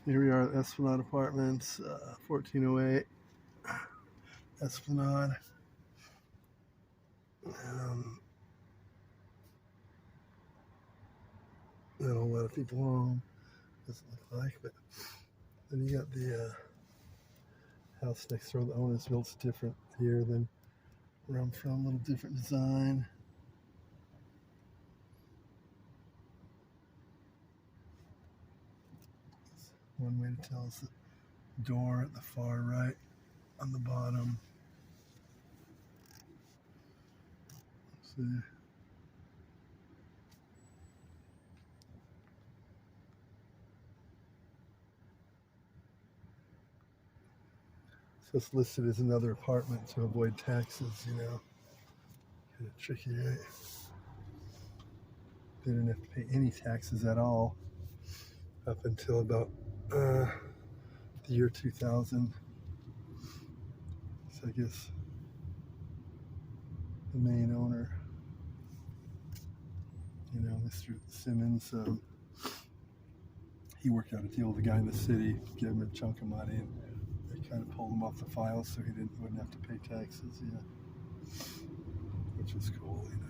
Here we are at Esplanade Apartments, 1408 Esplanade. Not a lot of people home, doesn't look like, but then you got the house next door. The owner's built different here than where I'm from, a little different design. One way to tell is the door at the far right on the bottom. See. So it's listed as another apartment to avoid taxes, you know. Kind of tricky, right? They didn't have to pay any taxes at all up until about the year 2000. So I guess the main owner, you know, Mr. Simmons, he worked out a deal with the guy in the city, gave him a chunk of money, and they kind of pulled him off the file so he wouldn't have to pay taxes, which is cool, you know.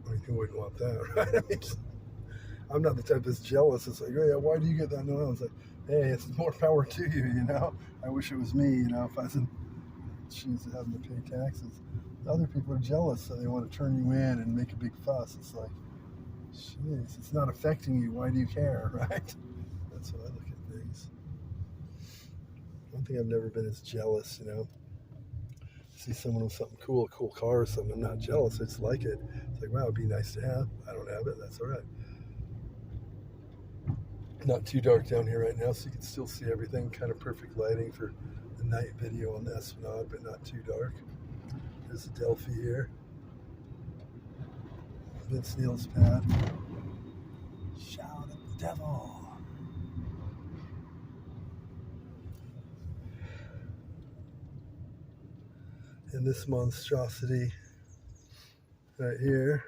I mean, who wouldn't want that, right? I mean, I'm not the type that's jealous. It's like, oh, yeah, why do you get that? No, it's like, hey, it's more power to you, you know. I wish it was me, you know, if I was in shoes of having to pay taxes. Other people are jealous, so they want to turn you in and make a big fuss. It's like, jeez, it's not affecting you. Why do you care, right? That's how I look at things. One thing I've never been is jealous, you know. See someone with something cool, a cool car or something, I'm not jealous. I just like it. It's like, wow, it'd be nice to have. I don't have it. That's all right. Not too dark down here right now, so you can still see everything. Kind of perfect lighting for the night video on the Esplanade, but not too dark. There's Adelphi here. Vince Neil's pad. Shout at the devil. And this monstrosity right here.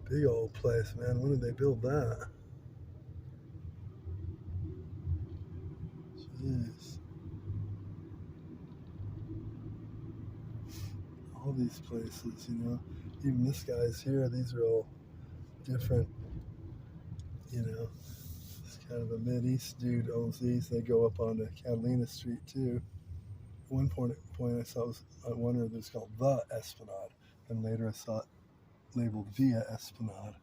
Big old place, man. When did they build that? Jeez. All these places, you know. Even this guy's here. These are all different, you know. It's kind of a Mid-East dude owns these. They go up onto Catalina Street, too. One point I saw was on one of those called the Esplanade. And later I saw it labeled Via Esplanade.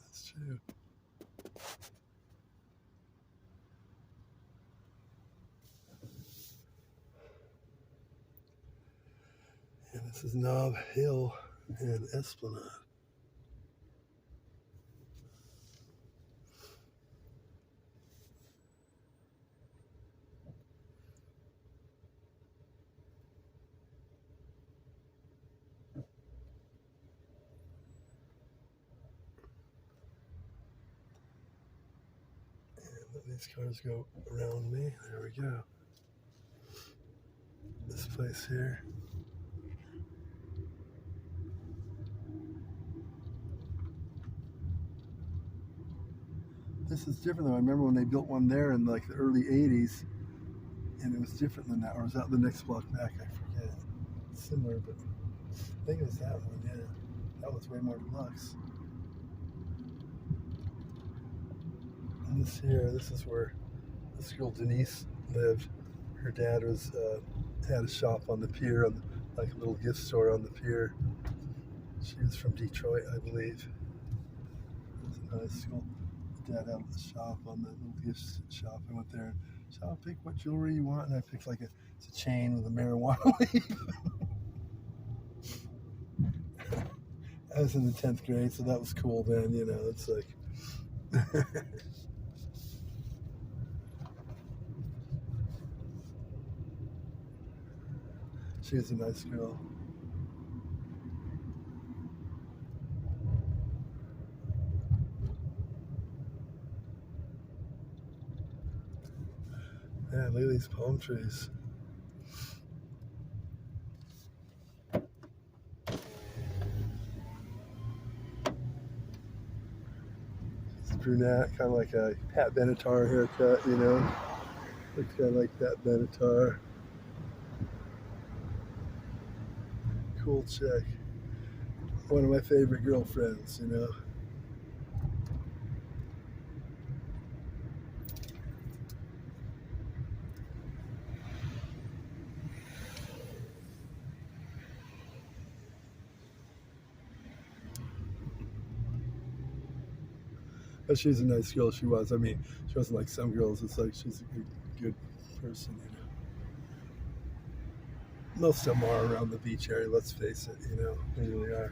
That's true. And this is Nob Hill and Esplanade. Let these cars go around me. There we go. This place here. This is different though. I remember when they built one there in like the early 80s, and it was different than that. Or was that the next block back? I forget. Similar, but I think it was that one, yeah. That was way more deluxe. And this here, this is where this girl Denise lived. Her dad was had a shop on the pier, like a little gift store on the pier. She was from Detroit, I believe. It was in high school. Dad had a shop on the little gift shop. I went there and said, I'll pick what jewelry you want. And I picked like it's a chain with a marijuana leaf. I was in the 10th grade, so that was cool then, you know. It's like... She was a nice girl. Yeah, look at these palm trees. It's brunette, kind of like a Pat Benatar haircut, you know? Looks kind of like Pat Benatar. Cool chick. One of my favorite girlfriends, you know? But she's a nice girl, she was. I mean, she wasn't like some girls. It's like she's a good person, you know? Most of them are around the beach area, let's face it, you know? They really are.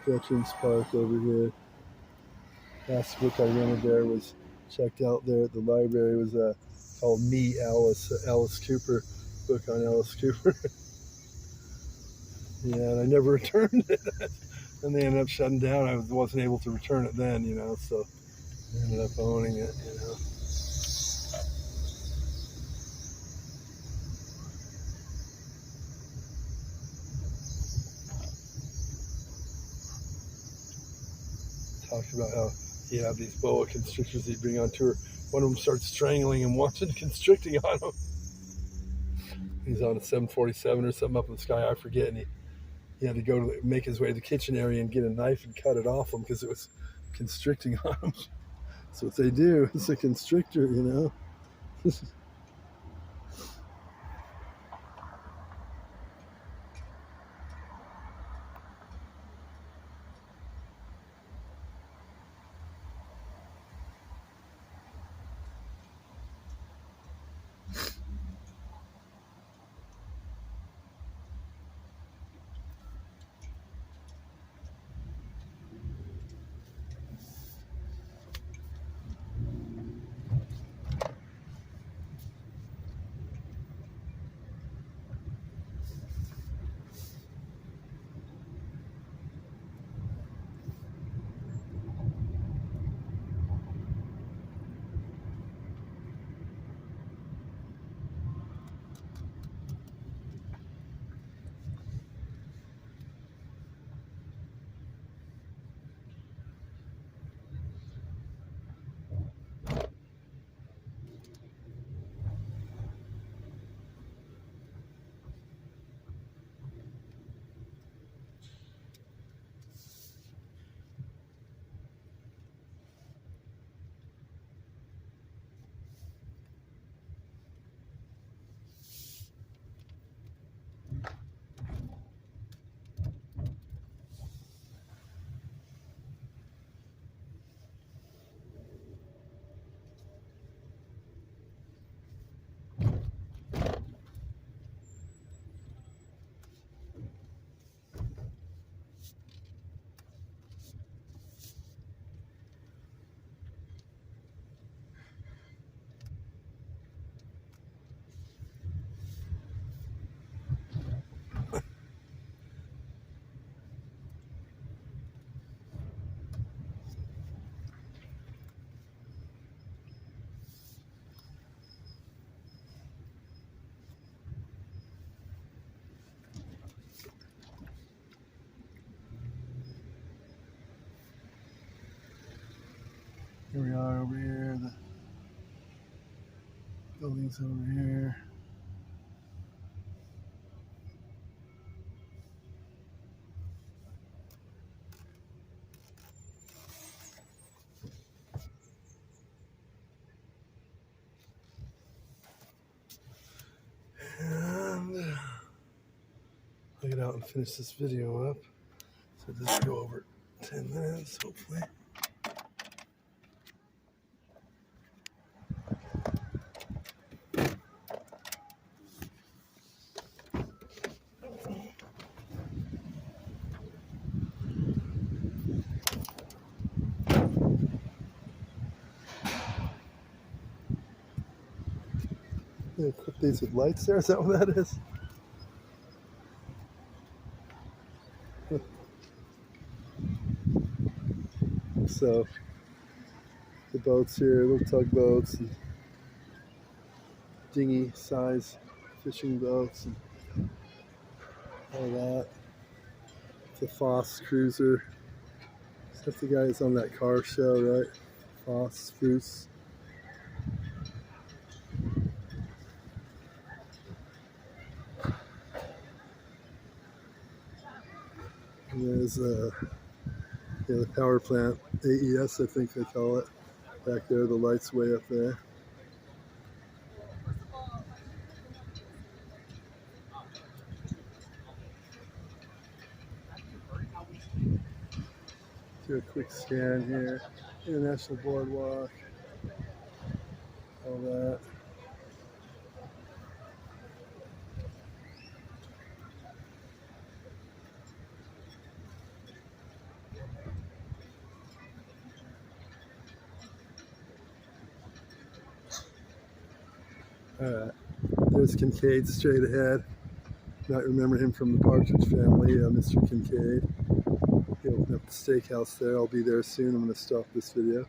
Veterans Park over here. Last book I rented there was checked out there at the library was called Me, Alice Cooper, book on Alice Cooper. Yeah, and I never returned it. And they ended up shutting down. I wasn't able to return it then, you know, so I ended up owning it, you know. Talked about how he'd have these boa constrictors he'd bring on tour. One of them starts strangling him, watching constricting on him. He's on a 747 or something up in the sky, I forget, and he had to go to make his way to the kitchen area and get a knife and cut it off him because it was constricting on him. That's what they do. It's a constrictor, you know. Here we are over here. The building's over here. And I'll get out and finish this video up. So just go over 10 minutes, hopefully. Equip these with lights there, is that what that is? So the boats here, little tugboats and dinghy size fishing boats and all that. It's a Foss cruiser. That's the guy that's on that car show, right? Foss, Foos. And there's the power plant, AES I think they call it. Back there, the light's way up there. Do a quick scan here. International Boardwalk. All that. Alright, there's Kincaid straight ahead. Might remember him from the Partridge Family, Mr. Kincaid. He opened up the steakhouse there. I'll be there soon. I'm going to stop this video.